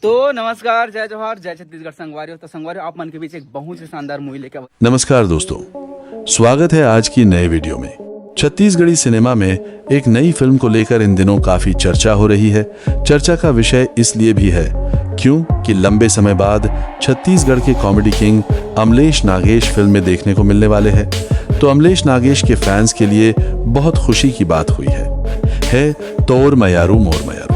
तो नमस्कार, जय जवाहर, जय छत्तीसगढ़ संगवारियों। तो संगवारियों, आप मन के बीच एक बहुत ही शानदार मूवी लेकर। नमस्कार दोस्तों, स्वागत है आज की नए वीडियो में। छत्तीसगढ़ी सिनेमा में एक नई फिल्म को लेकर इन दिनों काफी चर्चा हो रही है। चर्चा का विषय इसलिए भी है क्योंकि लंबे समय बाद छत्तीसगढ़ के comedy king Amlesh Nagesh film में देखने को मिलने वाले हैं। तो अमलेश नागेश के फैंस के लिए बहुत खुशी की बात हुई है तोर मयारू मोर मयारू,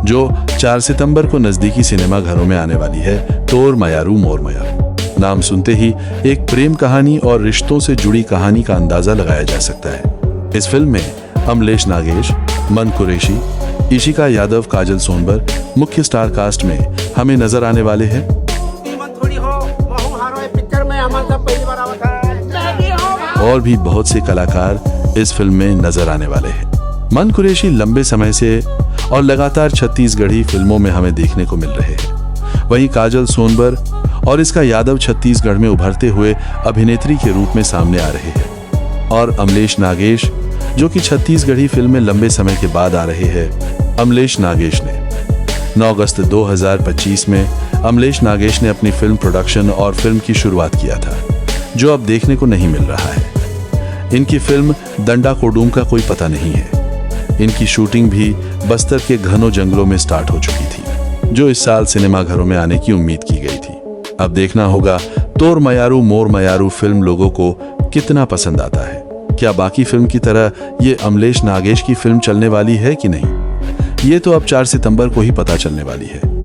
जो 4 सितंबर को नजदीकी सिनेमा घरों में आने वाली है। तोर मयारू मोर मयारू नाम सुनते ही एक प्रेम कहानी और रिश्तों से जुड़ी कहानी का अंदाजा लगाया जा सकता है। इस फिल्म में अमलेश नागेश, मन कुरैशी, इशिका यादव, काजल सोनबर मुख्य स्टार कास्ट में हमें नजर आने वाले हैं। और भी बहुत से कलाकार इस फिल्म में नजर आने वाले हैं। मन कुरैशी लंबे समय से और लगातार छत्तीसगढ़ी फिल्मों में हमें देखने को मिल रहे हैं। वहीं काजल सोनबर और इसका यादव छत्तीसगढ़ में उभरते हुए अभिनेत्री के रूप में सामने आ रहे हैं। और अमलेश नागेश, जो कि छत्तीसगढ़ी फिल्म में लंबे समय के बाद आ रहे हैं। अमलेश नागेश ने 9 अगस्त 2025 में अमलेश नागेश ने अपनी फिल्म प्रोडक्शन और फिल्म की शुरुआत किया था, जो अब देखने को नहीं मिल रहा है। इनकी फिल्म दंडा कोडूम का कोई पता नहीं है। इनकी शूटिंग भी बस्तर के घनों जंगलों में स्टार्ट हो चुकी थी, जो इस साल सिनेमा घरों में आने की उम्मीद की गई थी। अब देखना होगा तोर मयारू मोर मयारू फिल्म लोगों को कितना पसंद आता है। क्या बाकी फिल्म की तरह ये अमलेश नागेश की फिल्म चलने वाली है कि नहीं, ये तो अब 4 सितंबर को ही पता चलने वाली है।